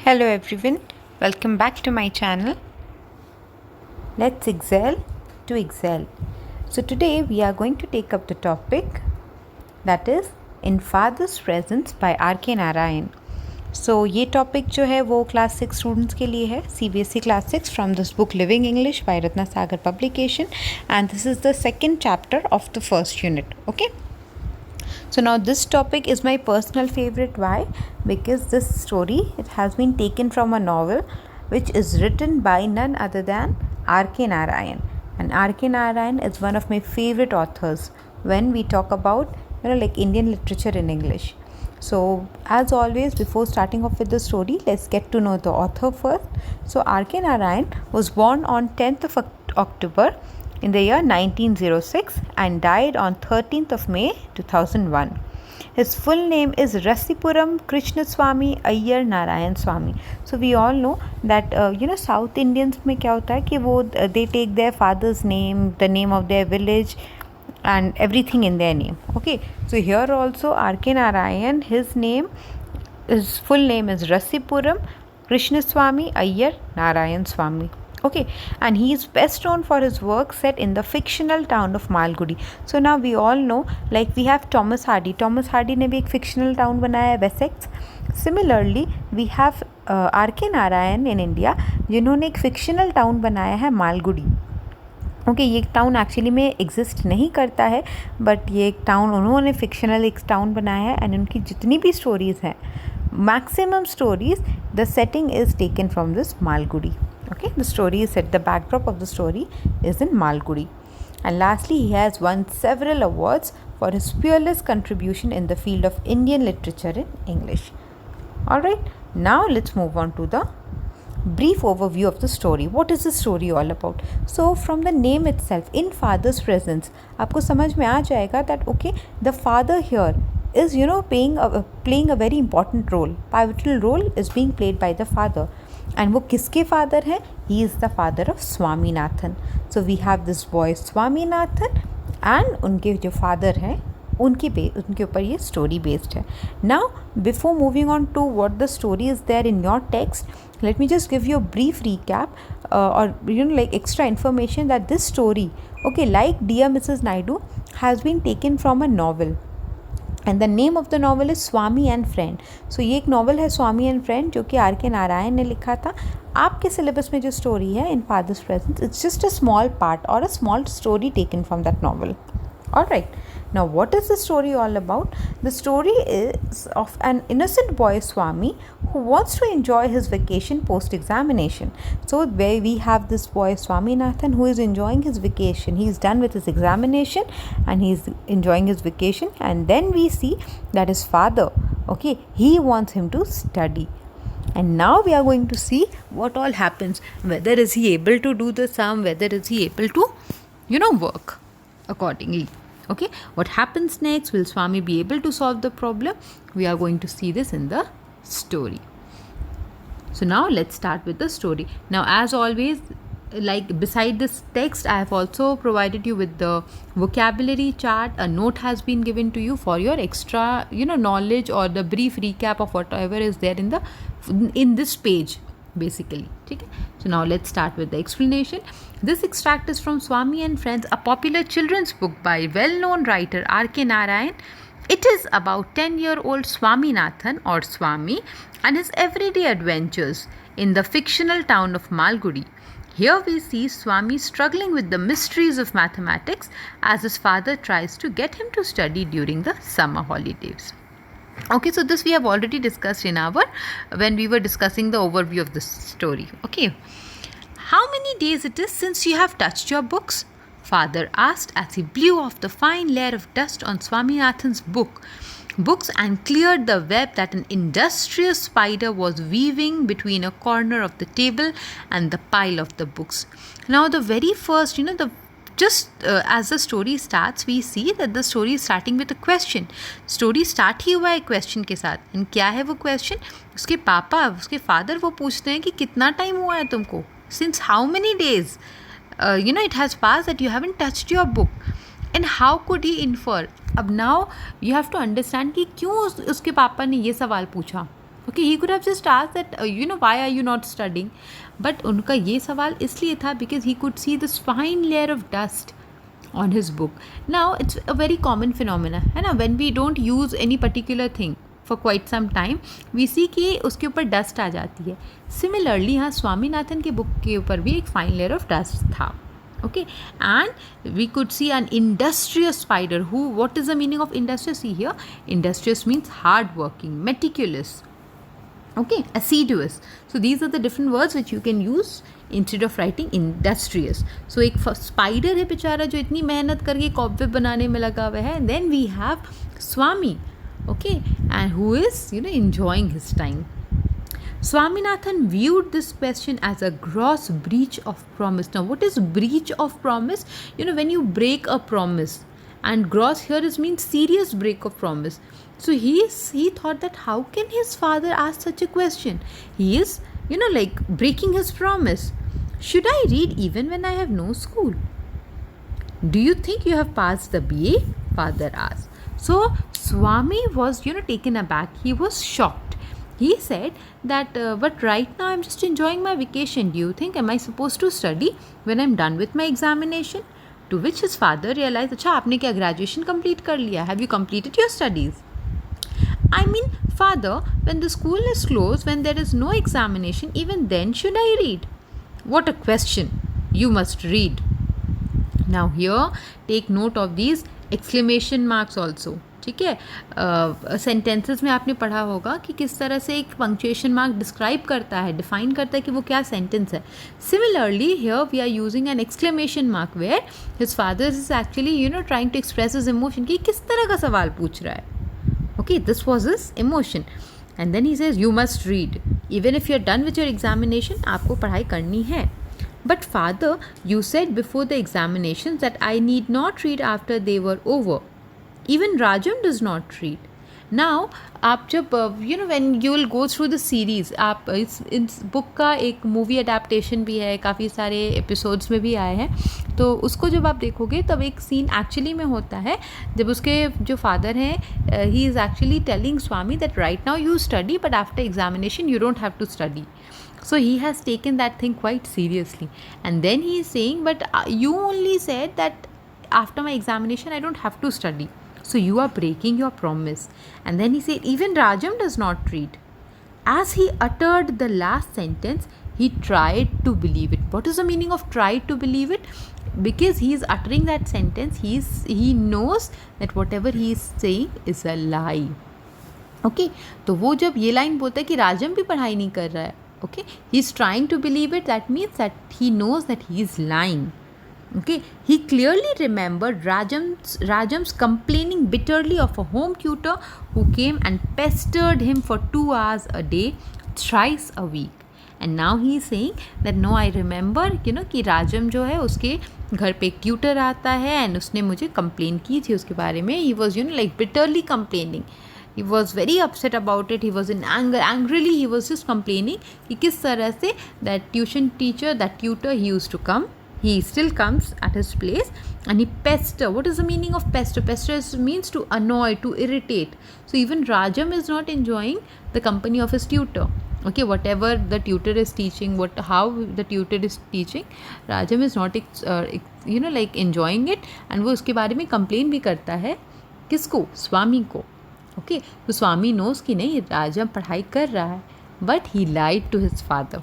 Hello everyone, welcome back to my channel. Let's excel to excel. So today we are going to take up the topic that is In Father's Presence by R.K. Narayan. So ये topic जो है वो class 6 students के लिए है, CBSE class 6 from this book Living English by Ratna Sagar Publication, and this is the second chapter of the first unit. Okay. So now this topic is my personal favorite. Why? Because this story, it has been taken from a novel which is written by none other than R.K. Narayan. And R.K. Narayan is one of my favorite authors when we talk about like Indian literature in English. So as always, before starting off with the story, let's get to know the author first. So R.K. Narayan was born on 10th of October in the year 1906 and died on 13th of May 2001. His full name is Rasipuram Krishnaswamy Iyer Narayan Swamy. So we all know that South Indians में क्या होता है कि वो they take their father's name, the name of their village and everything in their name. Okay, so here also R.K. Narayan, his full name is Rasipuram Krishnaswamy Iyer Narayan Swamy. Okay, and he is best known for his work set in the fictional town of Malgudi. So now we all know, like we have Thomas Hardy. Thomas Hardy ने भी एक fictional town बनाया है, Wessex. Similarly, we have R.K. Narayan in India, जिन्होंने एक fictional town बनाया है Malgudi. Okay ये टाउन एक्चुअली में एग्जिस्ट नहीं करता है, बट ये एक टाउन उन्होंने फिक्शनल एक टाउन बनाया है, एंड उनकी जितनी भी स्टोरीज़ हैं, maximum stories the setting is taken from this Malgudi. Okay, the story is set, the backdrop of the story is in Malgudi. And lastly, he has won several awards for his fearless contribution in the field of Indian literature in English. Alright, now let's move on to the brief overview of the story. What is the story all about? So from the name itself, In Father's Presence, आपको समझ में आ जाएगा that okay, the father here is playing a very important role. Pivotal role is being played by the father. And वो किसके father हैं? He is the father of Swaminathan. So we have this boy Swaminathan and उनके जो father हैं उनके ऊपर ये story based है. Now before moving on to what the story is there in your text, let me just give you a brief recap or like extra information that this story, okay, like Dear Mrs. Naidu, has been taken from a novel. And the name of the novel is Swami and friend. So ये एक novel है स्वामी and friend जो कि R.K. Narayan ने लिखा था. आपके syllabus में जो स्टोरी है in father's presence, it's just a small part और a small story taken from that novel. Alright, now what is the story all about? The story is of an innocent boy Swami who wants to enjoy his vacation post-examination. So where we have this boy Swaminathan who is enjoying his vacation. He is done with his examination and he is enjoying his vacation, and then we see that his father, okay, he wants him to study. And now we are going to see what all happens. Whether is he able to do the sum, whether is he able to, work accordingly. Okay, what happens next? Will Swami be able to solve the problem? We are going to see this in the story. So now let's start with the story. Now as always, like beside this text, I have also provided you with the vocabulary chart. A note has been given to you for your extra knowledge or the brief recap of whatever is there in this page basically. Okay? So now let's start with the explanation. This extract is from Swami and Friends, a popular children's book by well-known writer R.K. Narayan. It is about 10-year-old Swaminathan or Swami and his everyday adventures in the fictional town of Malgudi. Here we see Swami struggling with the mysteries of mathematics as his father tries to get him to study during the summer holidays. Okay, so this we have already discussed when we were discussing the overview of this story. Okay, how many days it is since you have touched your books? Father asked as he blew off the fine layer of dust on Swaminathan's books and cleared the web that an industrious spider was weaving between a corner of the table and the pile of the books. Now the very first, as the story starts, we see that the story is starting with a question. Story start ही हुआ है question के साथ. And क्या है वो question? उसके पापा, उसके फादर वो पूछते हैं कि कितना टाइम हुआ है तुमको, since how many days it has passed that you haven't touched your book. And how could he infer? अब now you have to understand कि क्यों उसके पापा ने ये सवाल पूछा. Okay, he could have just asked that why are you not studying, but उनका ये सवाल इसलिए था because he could see this fine layer of dust on his book. Now it's a very common phenomena है ना, when we don't use any particular thing for quite some time we see कि उसके ऊपर dust आ जाती है. Similarly यहाँ स्वामीनाथन के book के ऊपर भी एक फाइन लेयर ऑफ डस्ट था. Okay, and we could see an industrious spider who, what is the meaning of industrious? See here, industrious means hard working, meticulous, okay, assiduous. So these are the different words which you can use instead of writing industrious. So एक spider है बेचारा जो इतनी मेहनत करके cobweb बनाने में लगा हुआ है. Then we have Swami, okay, and who is enjoying his time. Swaminathan viewed this question as a gross breach of promise. Now what is breach of promise? When you break a promise, and gross here means serious break of promise. So he thought that how can his father ask such a question? He is like breaking his promise. Should I read even when I have no school? Do you think you have passed the BA? Father asked. So Swami was taken aback. He was shocked. He said that but right now I'm just enjoying my vacation. Do you think am I supposed to study when I'm done with my examination? To which his father realized, अच्छा आपने क्या graduation complete कर लिया? Have you completed your studies? I mean, father, when the school is closed, when there is no examination, even then should I read? What a question. You must read. Now here, take note of these exclamation marks also. ठीक है, sentences में आपने पढ़ा होगा कि किस तरह से एक पंक्चुएशन मार्क डिस्क्राइब करता है, डिफाइन करता है कि वो क्या सेंटेंस है. Similarly here we are using an exclamation mark where his father is actually trying to express his emotion कि किस तरह का सवाल पूछ रहा है. Okay, this was his emotion. And then he says you must read even if you are done with your examination. आपको पढ़ाई करनी है. But father, you said before the examination that I need not read after they were over. Even Rajam does not read. Now आप जब when you will go through the series, आप इस book का एक मूवी अडेप्टेशन भी है, काफ़ी सारे एपिसोड्स में भी आए हैं. तो उसको जब आप देखोगे तब एक सीन एक्चुअली में होता है जब उसके जो फादर हैं he is actually telling Swami that right now you study but after examination you don't have to study. So he has taken that thing quite seriously. And then he is saying, but you only said that after my examination I don't have to study. So you are breaking your promise. And then he said, even Rajam does not read. As he uttered the last sentence, he tried to believe it. What is the meaning of tried to believe it? Because he is uttering that sentence, he knows that whatever he is saying is a lie. Okay, तो वो जब ये line बोलता है कि राजम भी पढ़ाई नहीं कर रहा है, okay, he is trying to believe it. That means that he knows that he is lying. Okay, he clearly remembered Rajam's complaining bitterly of a home tutor who came and pestered him for 2 hours a day, thrice a week. And now he is saying that no, I remember कि राजम जो है उसके घर पे एक tutor आता है and उसने मुझे कंप्लेन की थी उसके बारे में. He was like bitterly complaining. He was very upset about it. He was in anger. Angrily he was just complaining कि किस तरह से that tuition teacher, that tutor, he used to come. He still comes at his place and he pester. What is the meaning of pester? Pester means to annoy, to irritate. So even Rajam is not enjoying the company of his tutor. Okay, whatever the tutor is teaching, how the tutor is teaching, Rajam is not like enjoying it. And वो उसके बारे में complain भी करता है. किसको? स्वामी को. Okay, तो स्वामी knows कि नहीं राजम पढ़ाई कर रहा है. But he lied to his father.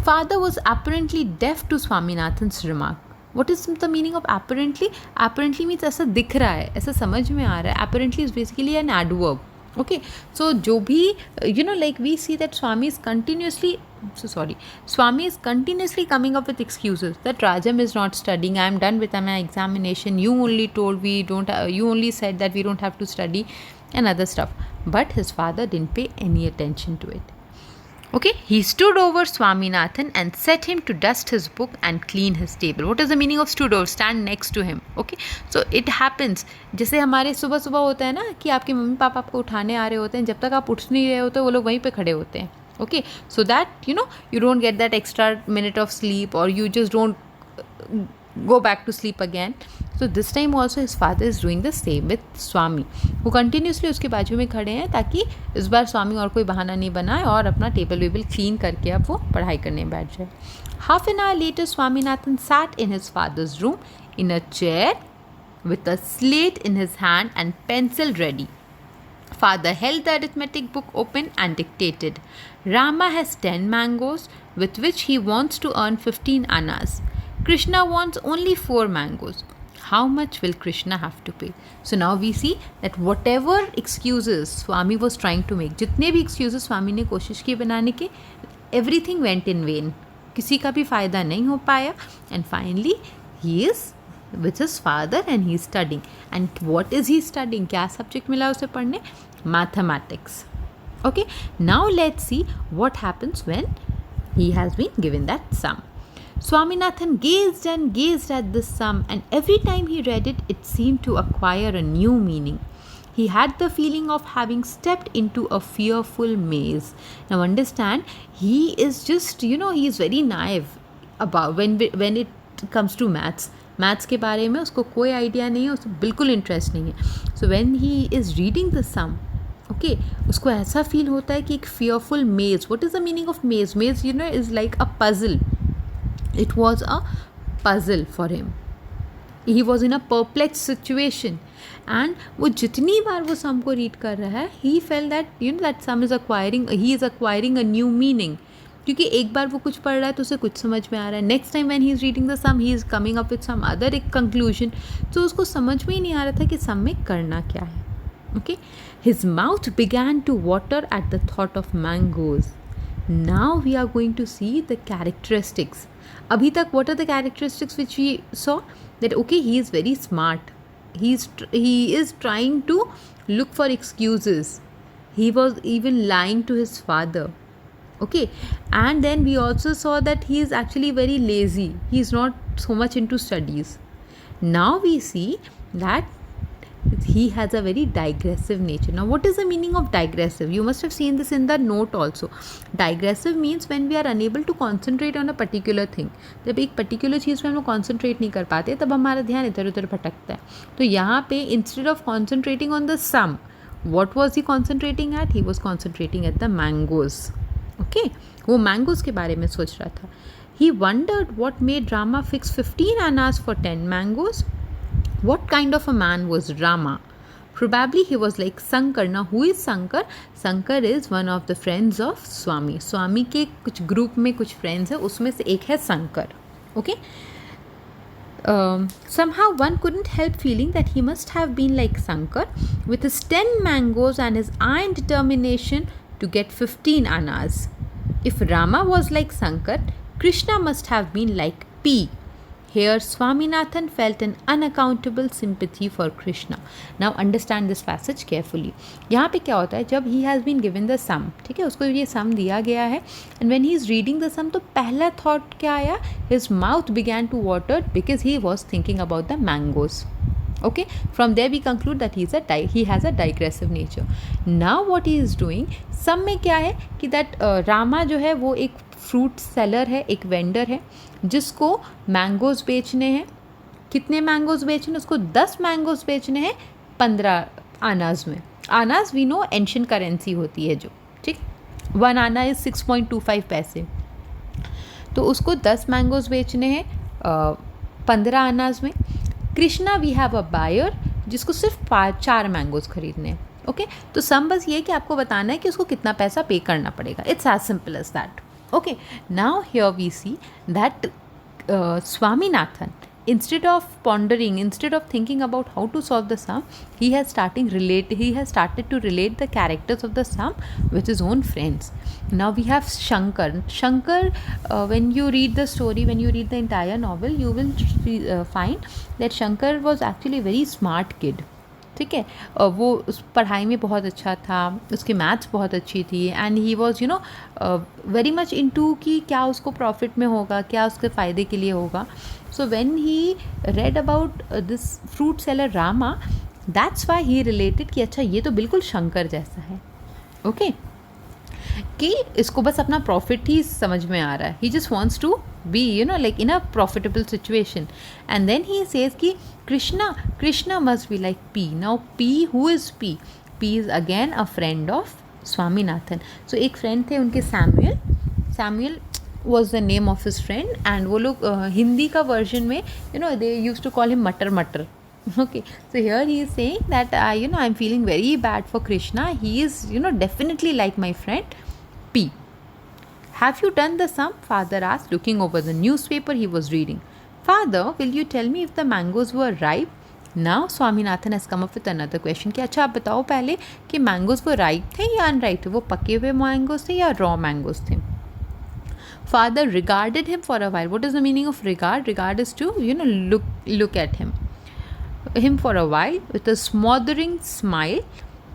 Father was apparently deaf to Swaminathan's remark. What is the meaning of apparently? Apparently means ऐसा दिख रहा है, ऐसा समझ में आ रहा है. Apparently is basically an adverb. Okay, so जो भी like we see that Swami is continuously coming up with excuses that Rajam is not studying. I am done with my examination. You only told you only said that we don't have to study and other stuff. But his father didn't pay any attention to it. Okay, he stood over Swaminathan and set him to dust his book and clean his table. What is the meaning of stood over? Stand next to him. Okay, so it happens. जैसे हमारे सुबह सुबह होता है ना कि आपके mummy papa आपको उठाने आ रहे होते हैं, जब तक आप उठ नहीं रहे होते वो लोग वहीं पे खड़े होते हैं. Okay, so that you don't get that extra minute of sleep or you just don't go back to sleep again. So this time also his father is doing the same with Swami, वो continuously उसके बाजू में खड़े हैं ताकि इस बार स्वामी और कोई बहाना नहीं बनाए और अपना टेबल वेबल क्लीन करके अब वो पढ़ाई करने बैठ जाए. Half an hour later, Swaminathan sat in his father's room in a chair with a slate in his hand and pencil ready. Father held the arithmetic book open and dictated. Rama has 10 mangoes with which he wants to earn 15 annas. Krishna wants only 4 mangoes. How much will Krishna have to pay? So now we see that whatever excuses Swami was trying to make, जितने भी excuses Swami ने कोशिश की बनाने के, everything went in vain. किसी का भी फ़ायदा नहीं हो पाया. And finally he is with his father and he is studying. And what is he studying? क्या subject मिला उसे पढ़ने? Mathematics. Okay, now let's see what happens when he has been given that sum. Swaminathan gazed and gazed at this sum, and every time he read it, it seemed to acquire a new meaning. He had the feeling of having stepped into a fearful maze. Now understand, he is just, he is very naive about when it comes to maths. Maths के बारे में उसको कोई idea नहीं है, उसको बिल्कुल interest नहीं है. So when he is reading the sum, okay, उसको ऐसा फील होता है कि एक fearful maze. What is the meaning of maze? Maze, is like a puzzle. It was a puzzle for him. He was in a perplexed situation. And वो जितनी बार वो sum को read कर रहा है, he felt that, that sum is he is acquiring a new meaning. क्योंकि एक बार वो कुछ पढ़ रहा है तो उसे कुछ समझ में आ रहा है. Next time when he is reading the sum, he is coming up with some other एक कंक्लूजन. तो उसको समझ में ही नहीं आ रहा था कि सम में करना क्या है. Okay, his mouth began to water at the thought of mangoes. Now we are going to see the characteristics. अभी तक what are the characteristics which we saw that okay he is very smart. he is trying to look for excuses. He was even lying to his father. Okay, and then we also saw that he is actually very lazy. He is not so much into studies. Now we see that he has a very digressive nature. Now what is the meaning of digressive? You must have seen this in the note also. Digressive means when we are unable to concentrate on a particular thing. जब एक particular चीज़ पे हम लोग concentrate नहीं कर पाते तब हमारा ध्यान इधर उधर भटकता है. तो यहाँ पे instead of concentrating on the sum, what was he concentrating at? He was concentrating at the mangoes. Okay, वो मैंगोज़ के बारे में सोच रहा था. He wondered what made Rama fix 15 annas for 10 mangoes. What kind of a man was Rama? Probably he was like Sankar. Now who is Sankar? Sankar is one of the friends of Swami. Swami के कुछ group में कुछ friends है, उसमें से एक है Sankar. Okay. Somehow one couldn't help feeling that he must have been like Sankar with his 10 mangoes and his iron determination to get 15 annas. If Rama was like Sankar, Krishna must have been like P. Here Swaminathan felt an unaccountable sympathy for Krishna. Now understand this passage carefully. यहाँ पे क्या होता है, जब he has been given the sum, ठीक है, उसको ये sum दिया गया है, and when he is reading the sum तो पहला thought क्या आया? His mouth began to water because he was thinking about the mangoes. Okay, from there we conclude that he has a digressive nature. Now what he is doing, sum में क्या है कि that Rama जो है वो एक फ्रूट सेलर है, एक वेंडर है जिसको मैंगोज़ बेचने हैं. कितने मैंगोज़ बेचने? उसको 10 मैंगोज़ बेचने हैं 15 आनाज में. आनाज वी नो एंशियंट करेंसी होती है जो, ठीक, 1 आना इज़ 6.25 पैसे. तो उसको 10 मैंगोज़ बेचने हैं 15 आनाज में. Krishna we have a buyer जिसको सिर्फ 4 मैंगोज़ खरीदने हैं. ओके, तो सम बस ये कि आपको बताना है कि उसको कितना पैसा पे करना पड़ेगा. It's as simple as that. Okay, now here we see that Swaminathan, instead of pondering, instead of thinking about how to solve the sum, he has started to relate the characters of the sum with his own friends. Now we have Shankar. Shankar, when you read the story, when you read the entire novel, you will find that Shankar was actually a very smart kid. ठीक है, वो उस पढ़ाई में बहुत अच्छा था, उसकी मैथ्स बहुत अच्छी थी, and he was very much into कि क्या उसको प्रॉफिट में होगा, क्या उसके फ़ायदे के लिए होगा. सो when he read about this fruit seller Rama, that's why he related कि अच्छा ये तो बिल्कुल शंकर जैसा है. ओके, कि इसको बस अपना प्रॉफिट ही समझ में आ रहा है. He just wants to be like in a profitable situation. And then he says कि Krishna must be like P. Now P, who is P? P is again a friend of Swaminathan. So एक friend थे उनके Samuel was the name of his friend, and वो लोग हिंदी का version में they used to call him Matar. Okay, so here he is saying that I'm feeling very bad for Krishna. He is definitely like my friend P. Have you done the sum? Father asked, looking over the newspaper he was reading. Father, will you tell me if the mangoes were ripe? Now Swaminathan has come up with another question कि अच्छा आप बताओ पहले कि mangoes वो ripe थे या unripe थे, वो पके हुए मैंगोज थे या रॉ मैंगोज थे. Father regarded him for a while. What is the meaning of regard? Regard is to look at him for a while with a smothering smile,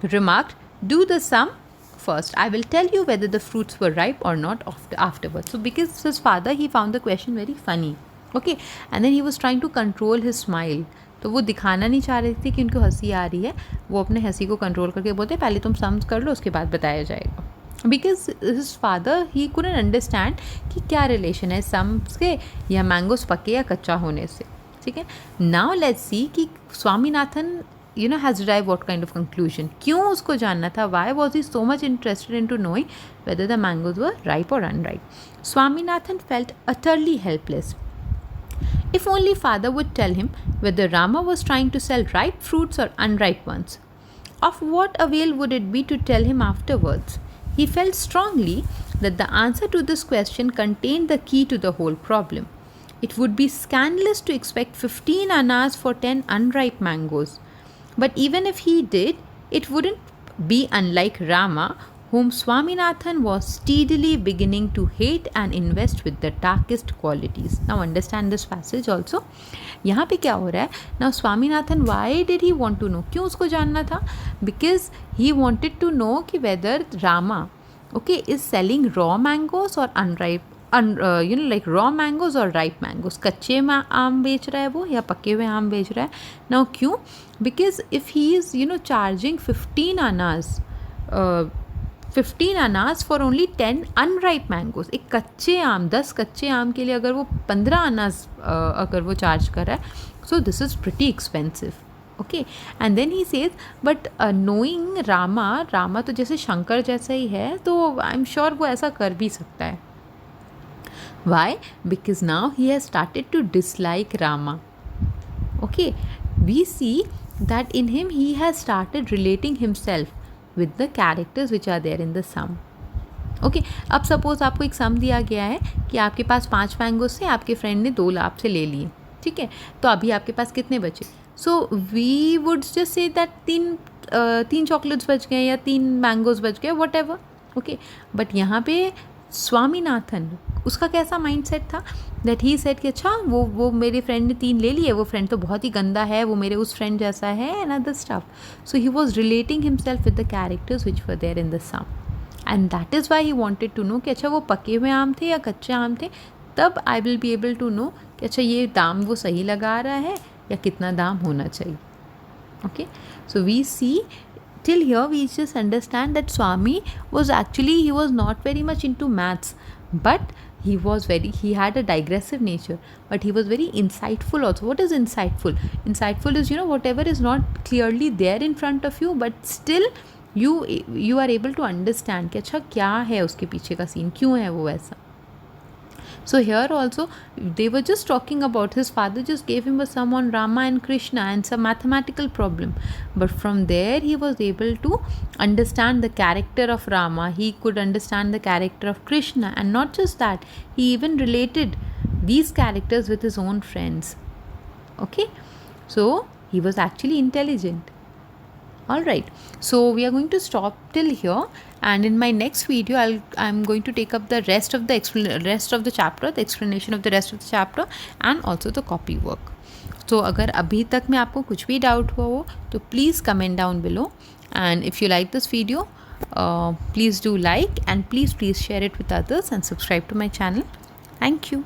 remarked, do the sum first. I will tell you whether the fruits were ripe or not afterwards. So because his father, he found the question very funny. Okay, and then he was trying to control his smile. तो वो दिखाना नहीं चाह रही थी कि उनको हंसी आ रही है. वो अपने हंसी को कंट्रोल करके बोलते पहले तुम सम्स कर लो, उसके बाद बताया जाएगा. Because his father he couldn't understand कि क्या रिलेशन है सम्स के या मैंगोज पके या कच्चा होने से. ठीक है. नाउ लेट्स सी कि Swaminathan has derived what kind of conclusion. क्यों उसको जानना था? Why was he so much interested into knowing whether the mangoes were ripe or unripe? Swaminathan felt utterly helpless. If only father would tell him whether Rama was trying to sell ripe fruits or unripe ones. Of what avail would it be to tell him afterwards? He felt strongly that the answer to this question contained the key to the whole problem. It would be scandalous to expect 15 annas for 10 unripe mangoes. But even if he did, it wouldn't be unlike Rama, whom Swaminathan was steadily beginning to hate and invest with the darkest qualities. Now understand this passage also. यहाँ पे क्या हो रहा है? Now Swaminathan, why did he want to know? क्यों उसको जानना था? Because he wanted to know कि whether Rama, okay, is selling raw mangoes or unripe, like raw mangoes or ripe mangoes. कच्चे आम बेच रहा है वो या पके हुए आम बेच रहा है. Now क्यों? Because if he is charging 15 annas for only 10 unripe mangoes, एक कच्चे आम 10 कच्चे आम के लिए अगर वो 15 annas अगर वो चार्ज कर रहा है, so this is pretty expensive. Okay, and then he says, but knowing Rama तो जैसे शंकर जैसा ही है, तो I'm sure वो ऐसा कर भी सकता है. Why? Because now he has started to dislike Rama. Okay, we see that in him he has started relating himself with the characters which are there in the sum. Okay, अब suppose आपको एक सम दिया गया है कि आपके पास 5 mangoes थे, आपके फ्रेंड ने 2 आपसे ले लिए. ठीक है, तो अभी आपके पास कितने बचे? So we would just say that 3 chocolates बच गए या 3 मैंगोज बच गए, वट एवर. ओके, बट यहाँ पे स्वामीनाथन, उसका कैसा माइंडसेट था? दैट ही सेड कि अच्छा वो मेरे फ्रेंड ने 3 ले लिए, वो फ्रेंड तो बहुत ही गंदा है, वो मेरे उस फ्रेंड जैसा है, and other stuff. So he was relating himself with the characters which were there in the sum, and that is why he wanted to know कि अच्छा वो पके हुए आम थे या कच्चे आम थे. तब I will be able to know कि अच्छा ये दाम वो सही लगा रहा है या कितना दाम होना चाहिए. Okay, so we see till here we just understand that Swami was actually, he was not very much into maths, but he had a digressive nature, but he was very insightful also. What is insightful? Insightful is whatever is not clearly there in front of you, but still you are able to understand कि अच्छा क्या है उसके पीछे का scene, क्यों है वो ऐसा. So here also they were just talking about, his father just gave him a sum on Rama and Krishna and some mathematical problem, but from there he was able to understand the character of Rama, he could understand the character of Krishna, and not just that, he even related these characters with his own friends. Okay, so he was actually intelligent. Alright, so we are going to stop till here, and in my next video I'm going to take up the rest of the chapter, the explanation of the rest of the chapter, and also the copy work. So अगर अभी तक में आपको कुछ भी doubt हुआ हो तो please comment down below, and if you like this video please do like, and please share it with others and subscribe to my channel. Thank you.